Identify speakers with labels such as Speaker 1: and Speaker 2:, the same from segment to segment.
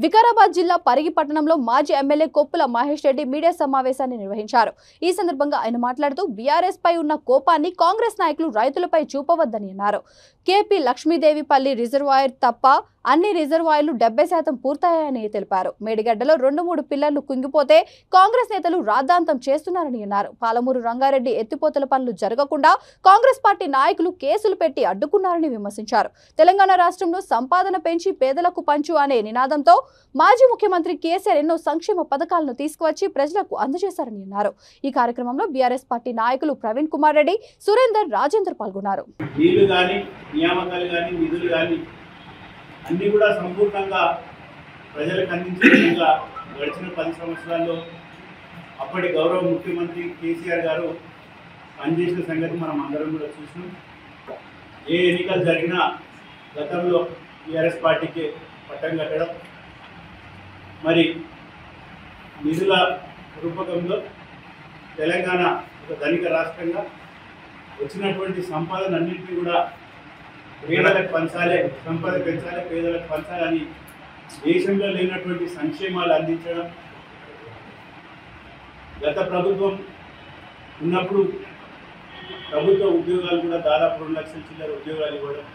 Speaker 1: వికారాబాద్ జిల్లా పరిగి పట్టణంలో మాజీ ఎమ్మెల్యే కొప్పుల మహేష్ రెడ్డి మీడియా సమావేశాన్ని నిర్వహించారు. ఈ సందర్భంగా ఆయన మాట్లాడుతూ బీఆర్ఎస్ పై ఉన్న కోపాన్ని కాంగ్రెస్ నాయకులు రైతులపై చూపవద్దని అన్నారు. కేపీ లక్ష్మీదేవిపల్లి రిజర్వాయర్ తప్ప అన్ని రిజర్వాయర్లు 70% పూర్తయ్యాయని తెలిపారు. మేడిగడ్డలో 2-3 పిల్లర్లు కుంగిపోతే కాంగ్రెస్ నేతలు రాద్ధాంతం చేస్తున్నారని అన్నారు. పాలమూరు రంగారెడ్డి ఎత్తిపోతల పనులు జరగకుండా కాంగ్రెస్ పార్టీ నాయకులు కేసులు పెట్టి అడ్డుకున్నారని విమర్శించారు. తెలంగాణ రాష్ట్రంలో సంపాదన పెంచి పేదలకు పంచు అనే నినాదంతో మాజీ ముఖ్యమంత్రి కేసీఆర్ ఎన్నో సంక్షేమ పథకాలను తీసుకువచ్చి ప్రజలకు అందజేశారని అన్నారు. ఈ కార్యక్రమంలో బీఆర్ఎస్ పార్టీ నాయకులు ప్రవీణ్ కుమార్ రెడ్డి, సురేందర్, రాజేందర్ పాల్గొన్నారు.
Speaker 2: అన్ని కూడా సంపూర్ణంగా ప్రజలకు అందించే విధంగా గడిచిన 10 సంవత్సరాల్లో అప్పటి గౌరవ ముఖ్యమంత్రి కేసీఆర్ గారు పనిచేసిన సంగతి మనం అందరం కూడా చూసినాం. ఏ ఎన్నికలు జరిగినా గతంలో టీఆర్ఎస్ పార్టీకి పట్టం కట్టడం, మరి నిధుల రూపకంలో తెలంగాణ ఒక ధనిక రాష్ట్రంగా వచ్చినటువంటి సంపాదన అన్నింటినీ కూడా పేదలకు పంచాలి, సంపద పెంచాలి, పేదలకు పంచాలని దేశంలో లేనటువంటి సంక్షేమాలు అందించడం. గత ప్రభుత్వం ఉన్నప్పుడు ప్రభుత్వ ఉద్యోగాలు కూడా దాదాపు 2 లక్షల చిల్లర ఉద్యోగాలు ఇవ్వడం,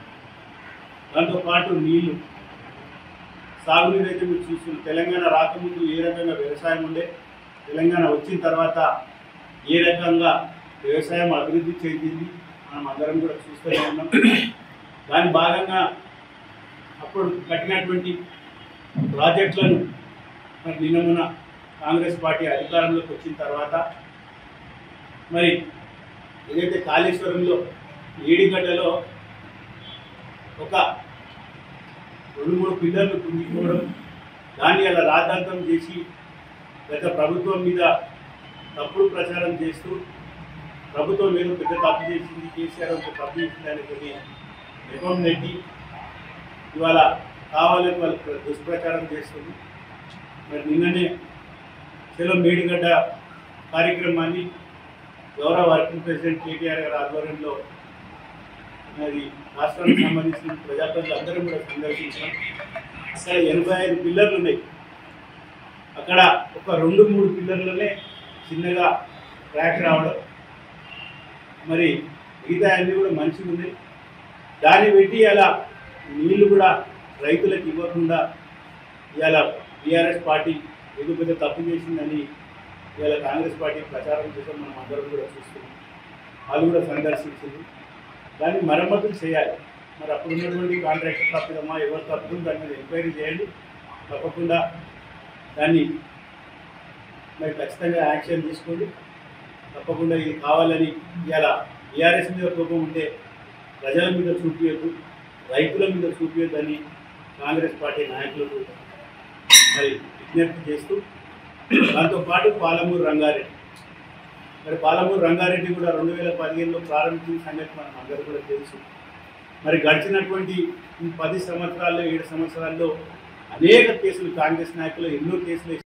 Speaker 2: దాంతోపాటు నీళ్లు, సాగునీరు అయితే మీరు చూస్తున్నారు. తెలంగాణ రాకముందు ఏ రకంగా వ్యవసాయం ఉండే, తెలంగాణ వచ్చిన తర్వాత ఏ రకంగా వ్యవసాయం అభివృద్ధి చెందింది మనం అందరం కూడా చూస్తూనే ఉన్నాం. దాని భాగంగా అప్పుడు కట్టినటువంటి ప్రాజెక్టులను మరి నిన్న కాంగ్రెస్ పార్టీ అధికారంలోకి వచ్చిన తర్వాత మరి ఏదైతే కాళేశ్వరంలో ఏడిగడ్డలో ఒక 2-3 పిల్లర్లు కుంగిపోవడం, దాన్ని అలా రాద్ధాంతం చేసి గత ప్రభుత్వం మీద తప్పుడు ప్రచారం చేస్తూ ప్రభుత్వం మీద పెద్ద తప్పు చేసింది, కేసీఆర్ ఒక తప్పు చేసిందని కొన్ని నెపం నెట్టి ఇవాళ కావాలని వాళ్ళు దుష్ప్రచారం చేస్తుంది. మరి నిన్ననే చలో మేడిగడ్డ కార్యక్రమాన్ని గౌరవ వర్కింగ్ ప్రెసిడెంట్ కేటీఆర్ గారి ఆధ్వర్యంలో మరి రాష్ట్రానికి సంబంధించిన ప్రజాప్రతినిధులు అందరూ కూడా సందర్శించాం. అక్కడ 85 పిల్లర్లు ఉన్నాయి. అక్కడ ఒక 2-3 పిల్లర్లనే చిన్నగా క్రాక్ రావడం, మరి మిగతా అన్నీ కూడా మంచిగా ఉన్నాయి. దాన్ని పెట్టి ఇలా నీళ్లు కూడా రైతులకు ఇవ్వకుండా ఇవాళ బీఆర్ఎస్ పార్టీ ఏదో పెద్ద తప్పు చేసిందని ఇవాళ కాంగ్రెస్ పార్టీ ప్రచారం చేసాం. మనం అందరం కూడా చూస్తున్నాం. వాళ్ళు కూడా సందర్శించింది. దాన్ని మరమ్మతులు చేయాలి. మరి అప్పుడు ఉన్నటువంటి కాంట్రాక్టర్ తప్పుదమ్మా, ఎవరు తప్పు దాని మీద ఎంక్వైరీ చేయండి. తప్పకుండా దాన్ని మరి ఖచ్చితంగా యాక్షన్ తీసుకోండి. తప్పకుండా ఇది కావాలని ఇవాళ బీఆర్ఎస్ మీద కోపం ఉంటే ప్రజల మీద చూపించద్దు, రైతుల మీద చూపించద్దని కాంగ్రెస్ పార్టీ నాయకులకు మరి విజ్ఞప్తి చేస్తూ, దాంతోపాటు పాలమూరు రంగారెడ్డి, మరి పాలమూరు రంగారెడ్డి కూడా 2015లో ప్రారంభించిన సంగతి మనం అందరూ కూడా తెలుసు. మరి గడిచినటువంటి 10 సంవత్సరాల్లో 7 సంవత్సరాల్లో అనేక కేసులు కాంగ్రెస్ నాయకులు ఎన్నో కేసులు